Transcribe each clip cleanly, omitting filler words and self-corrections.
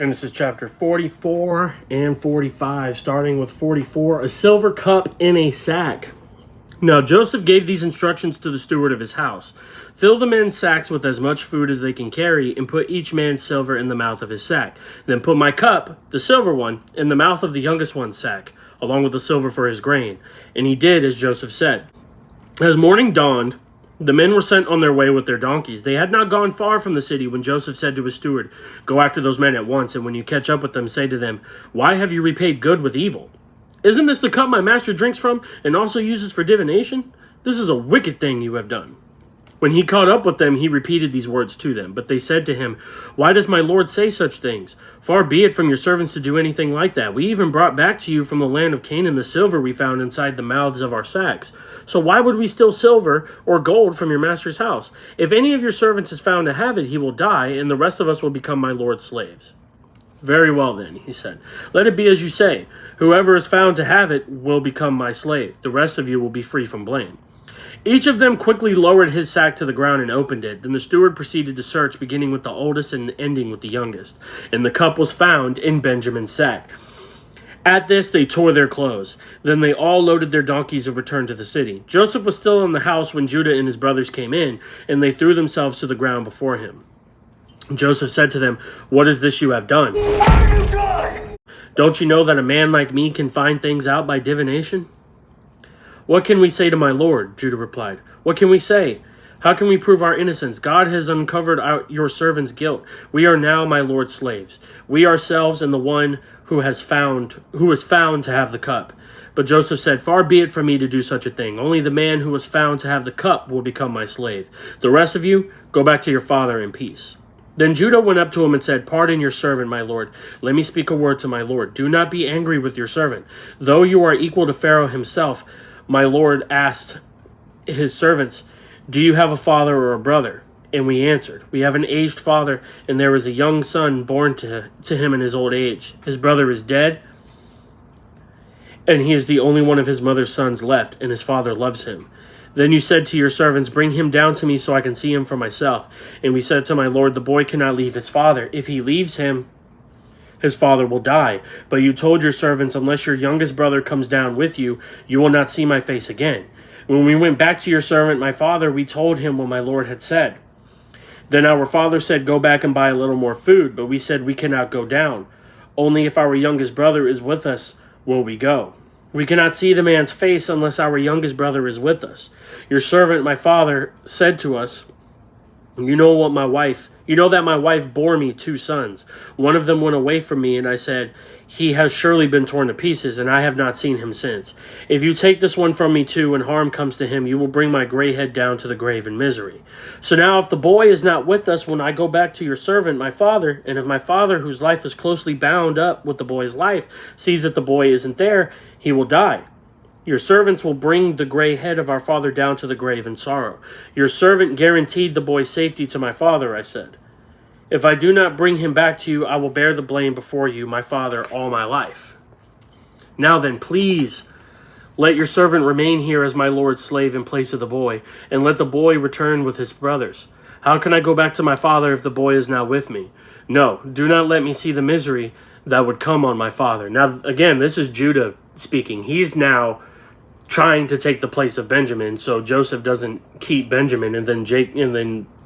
Genesis chapter 44 and 45, starting with 44, a silver cup in a sack. Now Joseph gave these instructions to the steward of his house. Fill the men's sacks with as much food as they can carry, and put each man's silver in the mouth of his sack. Then put my cup, the silver one, in the mouth of the youngest one's sack, along with the silver for his grain. And he did as Joseph said. As morning dawned, the men were sent on their way with their donkeys. They had not gone far from the city when Joseph said to his steward, "Go after those men at once, and when you catch up with them, say to them, 'Why have you repaid good with evil? Isn't this the cup my master drinks from and also uses for divination? This is a wicked thing you have done.'" When he caught up with them, he repeated these words to them. But they said to him, "Why does my lord say such things? Far be it from your servants to do anything like that. We even brought back to you from the land of Canaan the silver we found inside the mouths of our sacks. So why would we steal silver or gold from your master's house? If any of your servants is found to have it, he will die, and the rest of us will become my lord's slaves." "Very well then," he said. "Let it be as you say. Whoever is found to have it will become my slave. The rest of you will be free from blame." Each of them quickly lowered his sack to the ground and opened it. Then the steward proceeded to search, beginning with the oldest and ending with the youngest. And the cup was found in Benjamin's sack. At this, they tore their clothes. Then they all loaded their donkeys and returned to the city. Joseph was still in the house when Judah and his brothers came in, and they threw themselves to the ground before him. Joseph said to them, "What is this you have done? Don't you know that a man like me can find things out by divination?" "What can we say to my lord?" Judah replied. "What can we say? How can we prove our innocence? God has uncovered your servant's guilt. We are now my lord's slaves, we ourselves and the one who is found to have the cup." But Joseph said, "Far be it from me to do such a thing. Only the man who was found to have the cup will become my slave. The rest of you, go back to your father in peace." Then Judah went up to him and said, "Pardon your servant, my lord. Let me speak a word to my lord. Do not be angry with your servant. Though you are equal to Pharaoh himself, my lord asked his servants, 'Do you have a father or a brother?' And we answered, 'We have an aged father, and there is a young son born to him in his old age. His brother is dead, and he is the only one of his mother's sons left, and his father loves him. Then you said to your servants, bring him down to me so I can see him for myself. And we said to my lord, the boy cannot leave his father. If he leaves him, his father will die. But you told your servants, unless your youngest brother comes down with you, you will not see my face again. When we went back to your servant, my father, we told him what my lord had said. Then our father said, go back and buy a little more food. But we said, we cannot go down. Only if our youngest brother is with us will we go. We cannot see the man's face unless our youngest brother is with us. Your servant, my father, said to us, You know that my wife bore me 2 sons. One of them went away from me, and I said, he has surely been torn to pieces, and I have not seen him since. If you take this one from me too, and harm comes to him, you will bring my gray head down to the grave in misery. So now if the boy is not with us when I go back to your servant, my father, and if my father, whose life is closely bound up with the boy's life, sees that the boy isn't there, he will die. Your servants will bring the gray head of our father down to the grave in sorrow. Your servant guaranteed the boy's safety to my father, I said. If I do not bring him back to you, I will bear the blame before you, my father, all my life. Now then, please, let your servant remain here as my lord's slave in place of the boy, and let the boy return with his brothers. How can I go back to my father if the boy is not with me? No, do not let me see the misery that would come on my father." Now, again, this is Judah speaking. He's now trying to take the place of Benjamin, so Joseph doesn't keep Benjamin and then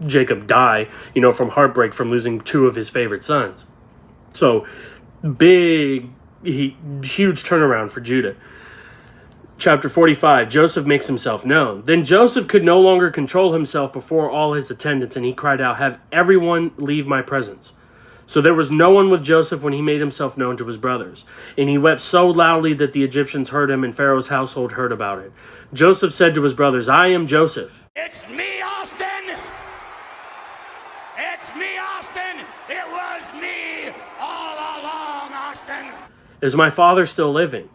Jacob die, from heartbreak from losing 2 of his favorite sons. So huge turnaround for Judah. Chapter 45, Joseph makes himself known. Then Joseph could no longer control himself before all his attendants, and he cried out, "Have everyone leave my presence." So there was no one with Joseph when he made himself known to his brothers. And he wept so loudly that the Egyptians heard him, and Pharaoh's household heard about it. Joseph said to his brothers, "I am Joseph." It's me, Austin! It's me, Austin! It was me all along, Austin! "Is my father still living?"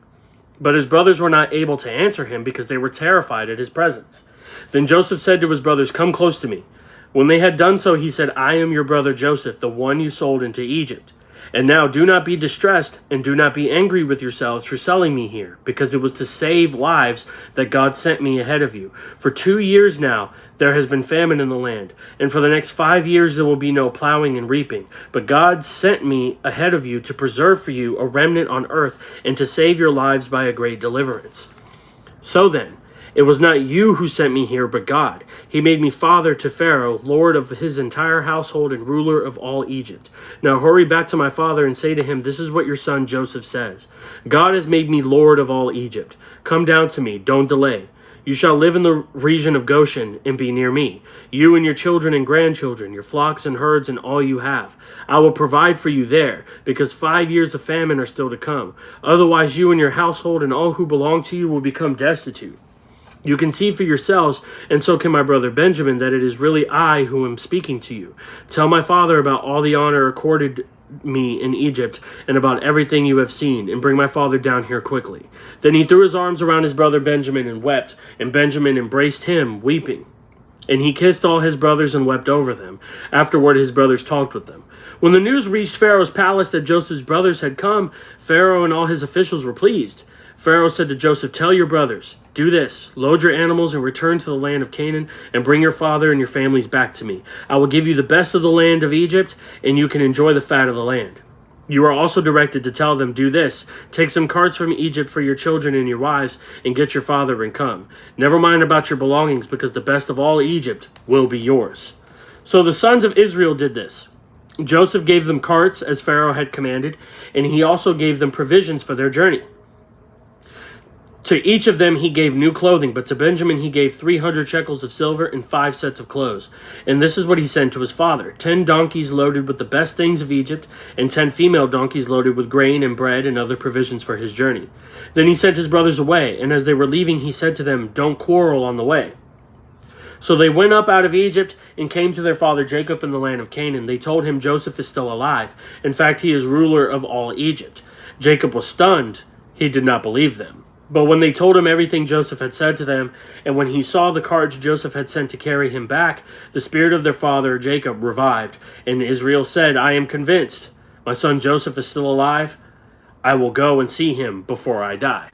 But his brothers were not able to answer him because they were terrified at his presence. Then Joseph said to his brothers, "Come close to me." When they had done so, he said, "I am your brother Joseph, the one you sold into Egypt." And now do not be distressed, and do not be angry with yourselves for selling me here, because it was to save lives that God sent me ahead of you. For 2 years now there has been famine in the land, and for the next 5 years there will be no plowing and reaping. But God sent me ahead of you to preserve for you a remnant on earth, and to save your lives by a great deliverance. So then, it was not you who sent me here, but God. He made me father to Pharaoh, lord of his entire household and ruler of all Egypt. Now hurry back to my father and say to him, this is what your son Joseph says. God has made me lord of all Egypt. Come down to me, don't delay. You shall live in the region of Goshen and be near me, you and your children and grandchildren, your flocks and herds and all you have. I will provide for you there, because 5 years of famine are still to come. Otherwise you and your household and all who belong to you will become destitute. You can see for yourselves, and so can my brother Benjamin, that it is really I who am speaking to you. Tell my father about all the honor accorded me in Egypt, and about everything you have seen, and bring my father down here quickly. Then he threw his arms around his brother Benjamin and wept, and Benjamin embraced him, weeping. And he kissed all his brothers and wept over them. Afterward his brothers talked with them. When the news reached Pharaoh's palace that Joseph's brothers had come, Pharaoh and all his officials were pleased. Pharaoh said to Joseph, tell your brothers, do this, load your animals and return to the land of Canaan, and bring your father and your families back to me. I will give you the best of the land of Egypt, and you can enjoy the fat of the land. You are also directed to tell them, do this, take some carts from Egypt for your children and your wives, and get your father and come. Never mind about your belongings, because the best of all Egypt will be yours. So the sons of Israel did this. Joseph gave them carts, as Pharaoh had commanded, and he also gave them provisions for their journey. To each of them he gave new clothing, but to Benjamin he gave 300 shekels of silver and 5 sets of clothes. And this is what he sent to his father: 10 donkeys loaded with the best things of Egypt, and 10 female donkeys loaded with grain and bread and other provisions for his journey. Then he sent his brothers away, and as they were leaving he said to them, don't quarrel on the way. So they went up out of Egypt and came to their father Jacob in the land of Canaan. They told him Joseph is still alive. In fact, he is ruler of all Egypt. Jacob was stunned. He did not believe them. But when they told him everything Joseph had said to them, and when he saw the carts Joseph had sent to carry him back, the spirit of their father Jacob revived. And Israel said, I am convinced. My son Joseph is still alive. I will go and see him before I die.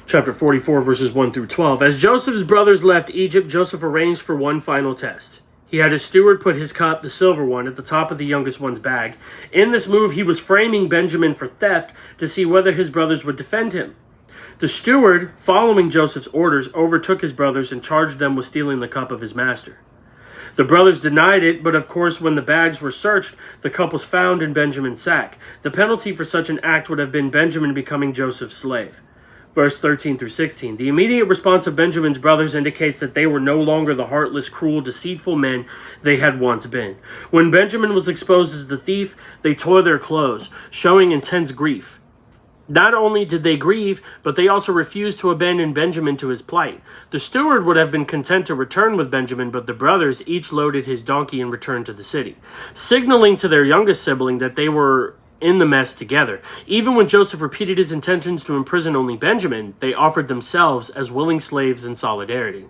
Chapter 44, verses 1 through 12. As Joseph's brothers left Egypt, Joseph arranged for one final test. He had his steward put his cup, the silver one, at the top of the youngest one's bag. In this move, he was framing Benjamin for theft to see whether his brothers would defend him. The steward, following Joseph's orders, overtook his brothers and charged them with stealing the cup of his master. The brothers denied it, but of course when the bags were searched, the cup was found in Benjamin's sack. The penalty for such an act would have been Benjamin becoming Joseph's slave. Verse 13 through 16. The immediate response of Benjamin's brothers indicates that they were no longer the heartless, cruel, deceitful men they had once been. When Benjamin was exposed as the thief, they tore their clothes, showing intense grief. Not only did they grieve, but they also refused to abandon Benjamin to his plight. The steward would have been content to return with Benjamin, but the brothers each loaded his donkey and returned to the city, signaling to their youngest sibling that they were in the mess together. Even when Joseph repeated his intentions to imprison only Benjamin, they offered themselves as willing slaves in solidarity.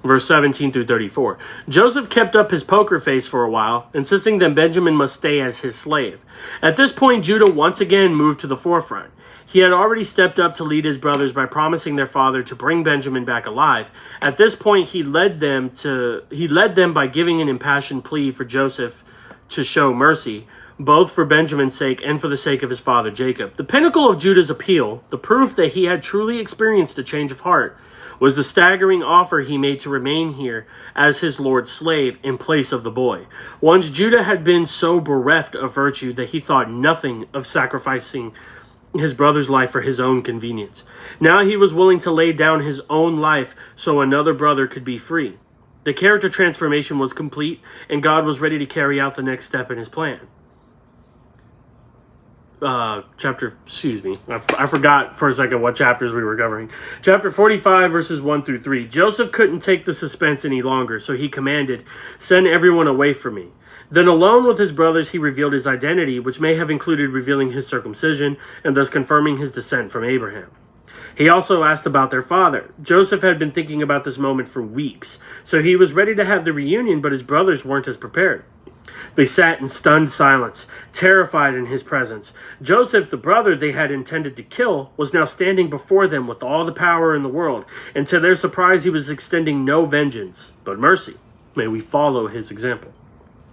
Verse 17 through 34. Joseph kept up his poker face for a while, insisting that Benjamin must stay as his slave. At this point, Judah once again moved to the forefront. He had already stepped up to lead his brothers by promising their father to bring Benjamin back alive. At this point, he led them by giving an impassioned plea for Joseph to show mercy, both for Benjamin's sake and for the sake of his father Jacob. The pinnacle of Judah's appeal, the proof that he had truly experienced a change of heart, was the staggering offer he made to remain here as his lord's slave in place of the boy. Once Judah had been so bereft of virtue that he thought nothing of sacrificing his brother's life for his own convenience. Now he was willing to lay down his own life so another brother could be free. The character transformation was complete, and God was ready to carry out the next step in his plan. I forgot for a second what chapters we were covering. Chapter 45, verses 1 through 3. Joseph couldn't take the suspense any longer, so he commanded, "Send everyone away from me." Then alone with his brothers, he revealed his identity, which may have included revealing his circumcision and thus confirming his descent from Abraham. He also asked about their father. Joseph had been thinking about this moment for weeks, so he was ready to have the reunion, but his brothers weren't as prepared. They sat in stunned silence, terrified in his presence. Joseph, the brother they had intended to kill, was now standing before them with all the power in the world, and to their surprise he was extending no vengeance, but mercy. May we follow his example.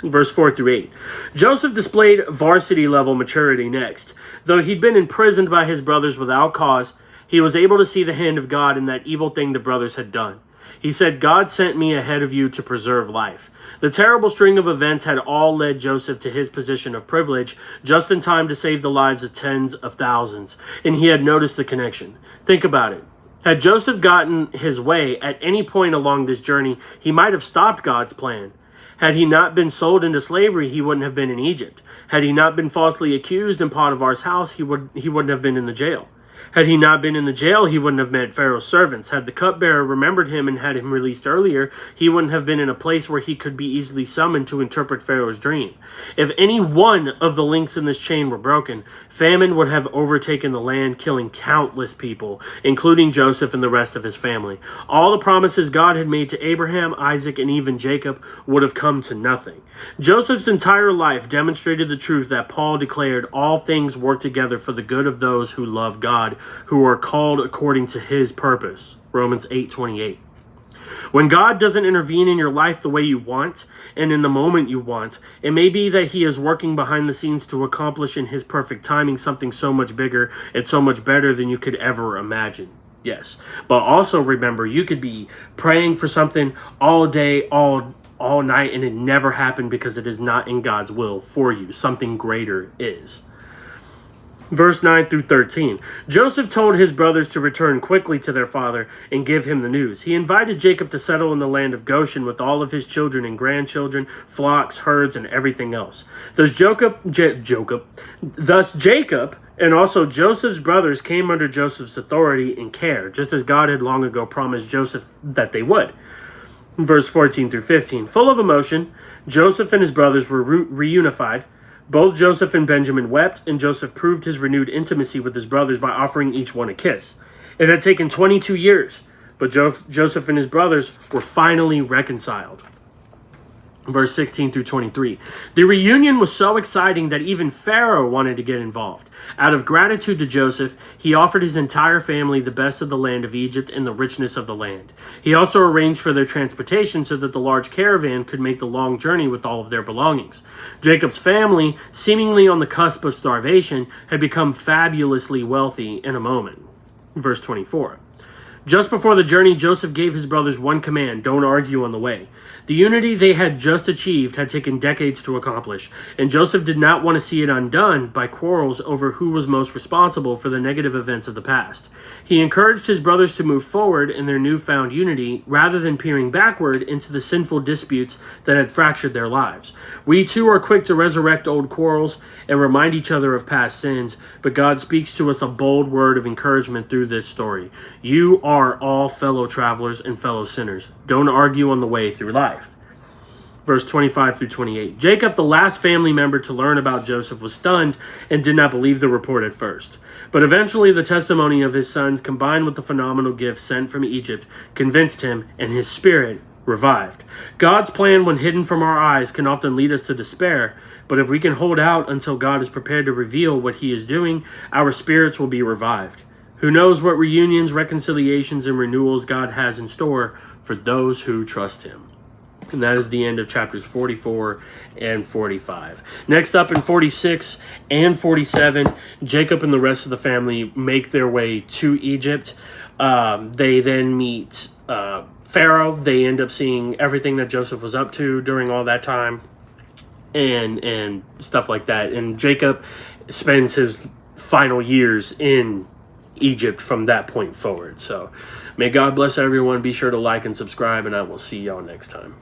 Verse 4 through 8. Joseph displayed varsity-level maturity next. Though he'd been imprisoned by his brothers without cause, he was able to see the hand of God in that evil thing the brothers had done. He said, "God sent me ahead of you to preserve life." The terrible string of events had all led Joseph to his position of privilege, just in time to save the lives of tens of thousands, and he had noticed the connection. Think about it. Had Joseph gotten his way at any point along this journey, he might have stopped God's plan. Had he not been sold into slavery, he wouldn't have been in Egypt. Had he not been falsely accused in Potiphar's house, he wouldn't have been in the jail. Had he not been in the jail, he wouldn't have met Pharaoh's servants. Had the cupbearer remembered him and had him released earlier, he wouldn't have been in a place where he could be easily summoned to interpret Pharaoh's dream. If any one of the links in this chain were broken, famine would have overtaken the land, killing countless people, including Joseph and the rest of his family. All the promises God had made to Abraham, Isaac, and even Jacob would have come to nothing. Joseph's entire life demonstrated the truth that Paul declared: all things work together for the good of those who love God, who are called according to his purpose. Romans 8:28. When God doesn't intervene in your life the way you want and in the moment you want, it may be that he is working behind the scenes to accomplish in his perfect timing something so much bigger and so much better than you could ever imagine. Yes, but also remember, you could be praying for something all day, all night, and it never happened because it is not in God's will for you. Something greater is. Verse 9 through 13. Joseph told his brothers to return quickly to their father and give him the news. He invited Jacob to settle in the land of Goshen with all of his children and grandchildren, flocks, herds, and everything else. Thus Jacob and also Joseph's brothers came under Joseph's authority and care, just as God had long ago promised Joseph that they would. Verse 14 through 15. Full of emotion, Joseph and his brothers were reunified. Both Joseph and Benjamin wept, and Joseph proved his renewed intimacy with his brothers by offering each one a kiss. It had taken 22 years, but Joseph and his brothers were finally reconciled. Verse 16 through 23. The reunion was so exciting that even Pharaoh wanted to get involved. Out of gratitude to Joseph, he offered his entire family the best of the land of Egypt and the richness of the land. He also arranged for their transportation so that the large caravan could make the long journey with all of their belongings. Jacob's family, seemingly on the cusp of starvation, had become fabulously wealthy in a moment. Verse 24. Just before the journey, Joseph gave his brothers one command: don't argue on the way. The unity they had just achieved had taken decades to accomplish, and Joseph did not want to see it undone by quarrels over who was most responsible for the negative events of the past. He encouraged his brothers to move forward in their newfound unity rather than peering backward into the sinful disputes that had fractured their lives. We too are quick to resurrect old quarrels and remind each other of past sins, but God speaks to us a bold word of encouragement through this story. You are all fellow travelers and fellow sinners. Don't argue on the way through life. Verse 25 through 28. Jacob, the last family member to learn about Joseph, was stunned and did not believe the report at first. But eventually the testimony of his sons, combined with the phenomenal gifts sent from Egypt, convinced him, and his spirit revived. God's plan, when hidden from our eyes, can often lead us to despair, but if we can hold out until God is prepared to reveal what he is doing, our spirits will be revived. Who knows what reunions, reconciliations, and renewals God has in store for those who trust him. And that is the end of chapters 44 and 45. Next up in 46 and 47, Jacob and the rest of the family make their way to Egypt. They then meet Pharaoh. They end up seeing everything that Joseph was up to during all that time and stuff like that. And Jacob spends his final years in Egypt from that point forward. So may God bless everyone. Be sure to like and subscribe, and I will see y'all next time.